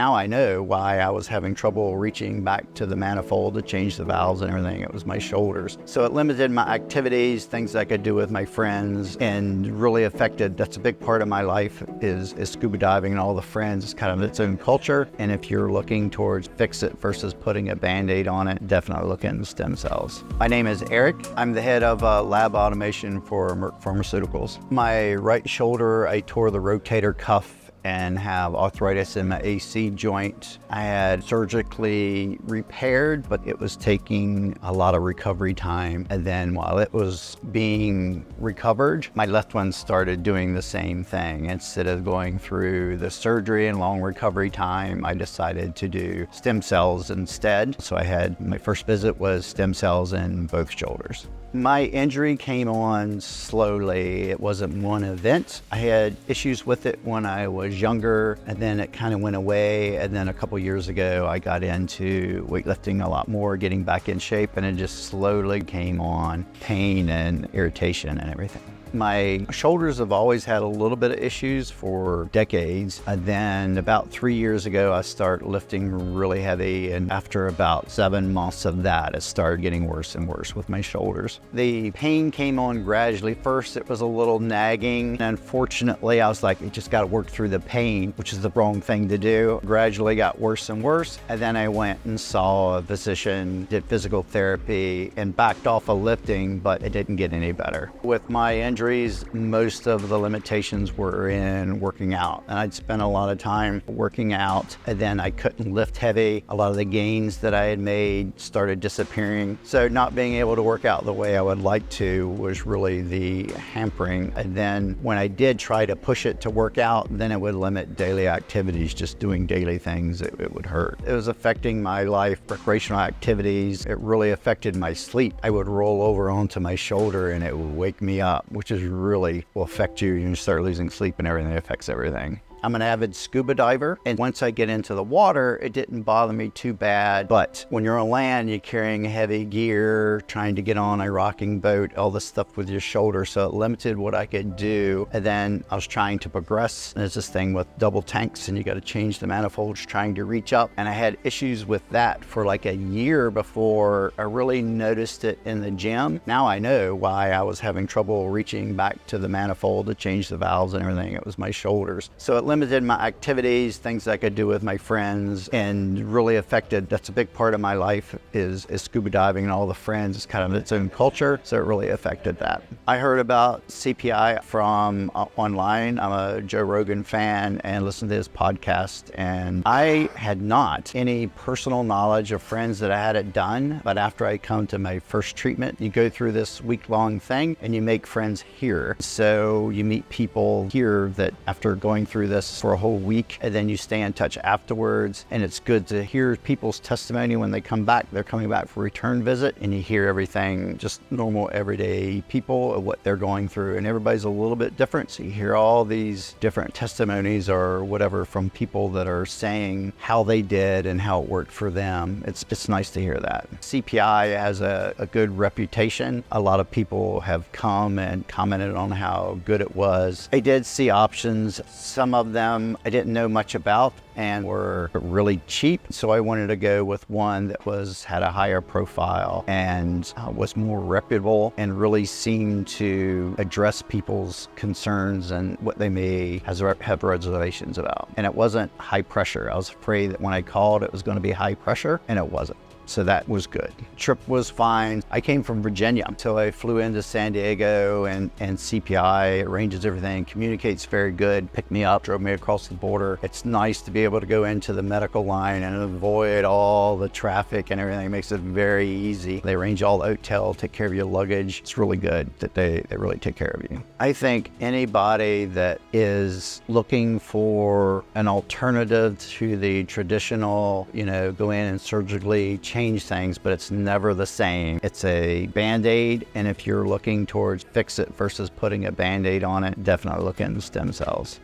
Now I know why I was having trouble reaching back to the manifold to change the valves and everything. It was my shoulders. So it limited my activities, things I could do with my friends, and really affected, that's a big part of my life is scuba diving and all the friends. It's kind of its own culture. And if you're looking towards fix it versus putting a Band-Aid on it, definitely look into stem cells. My name is Eric. I'm the head of lab automation for Merck Pharmaceuticals. My right shoulder, I tore the rotator cuff and have arthritis in my AC joint. I had surgically repaired, but it was taking a lot of recovery time. And then while it was being recovered, my left one started doing the same thing. Instead of going through the surgery and long recovery time, I decided to do stem cells instead. So I had, my first visit was stem cells in both shoulders. My injury came on slowly. It wasn't one event. I had issues with it when I was younger, and then it kind of went away. And then a couple years ago, I got into weightlifting a lot more, getting back in shape, and it just slowly came on, pain and irritation and everything. My shoulders have always had a little bit of issues for decades. And then about 3 years ago, I started lifting really heavy. And after about 7 months of that, it started getting worse and worse with my shoulders. The pain came on gradually. First, it was a little nagging. And unfortunately, I was like, you just got to work through the pain, which is the wrong thing to do. Gradually got worse and worse. And then I went and saw a physician, did physical therapy, and backed off of lifting, but it didn't get any better. With my injuries, most of the limitations were in working out. And I'd spent a lot of time working out, and then I couldn't lift heavy. A lot of the gains that I had made started disappearing. So not being able to work out the way I would like to was really the hampering. And then when I did try to push it to work out, then it would limit daily activities. Just doing daily things, it would hurt. It was affecting my life, recreational activities. It really affected my sleep. I would roll over onto my shoulder and it would wake me up, which is really will affect you. You start losing sleep and everything. It affects everything. I'm an avid scuba diver, and once I get into the water, it didn't bother me too bad. But when you're on land, you're carrying heavy gear, trying to get on a rocking boat, all this stuff with your shoulder, so it limited what I could do. And then I was trying to progress. There's this thing with double tanks, and you got to change the manifolds, trying to reach up. And I had issues with that for like a year before I really noticed it in the gym. Now I know why I was having trouble reaching back to the manifold to change the valves and everything. It was my shoulders. So it limited my activities, things I could do with my friends, and really affected, that's a big part of my life is scuba diving and all the friends. It's kind of its own culture, so it really affected that. I heard about CPI from online. I'm a Joe Rogan fan and listened to his podcast, and I had not any personal knowledge of friends that I had it done, but after I come to my first treatment, you go through this week-long thing and you make friends here. So you meet people here that after going through this for a whole week, and then you stay in touch afterwards. And it's good to hear people's testimony when they come back. They're coming back for a return visit, and you hear everything, just normal everyday people, what they're going through, and everybody's a little bit different. So you hear all these different testimonies or whatever from people that are saying how they did and how it worked for them. It's nice to hear that. CPI has a good reputation. A lot of people have come and commented on how good it was. I did see options. Some of them I didn't know much about and were really cheap. So I wanted to go with one that had a higher profile and was more reputable and really seemed to address people's concerns and what they may have reservations about. And it wasn't high pressure. I was afraid that when I called it was going to be high pressure, and it wasn't. So that was good. Trip was fine. I came from Virginia, so I flew into San Diego, and CPI arranges everything, communicates very good, picked me up, drove me across the border. It's nice to be able to go into the medical line and avoid all the traffic and everything. It makes it very easy. They arrange all the hotel, take care of your luggage. It's really good that they really take care of you. I think anybody that is looking for an alternative to the traditional, go in and surgically change things, but it's never the same. It's a Band-Aid, and if you're looking towards fix it versus putting a Band-Aid on it, definitely look into stem cells.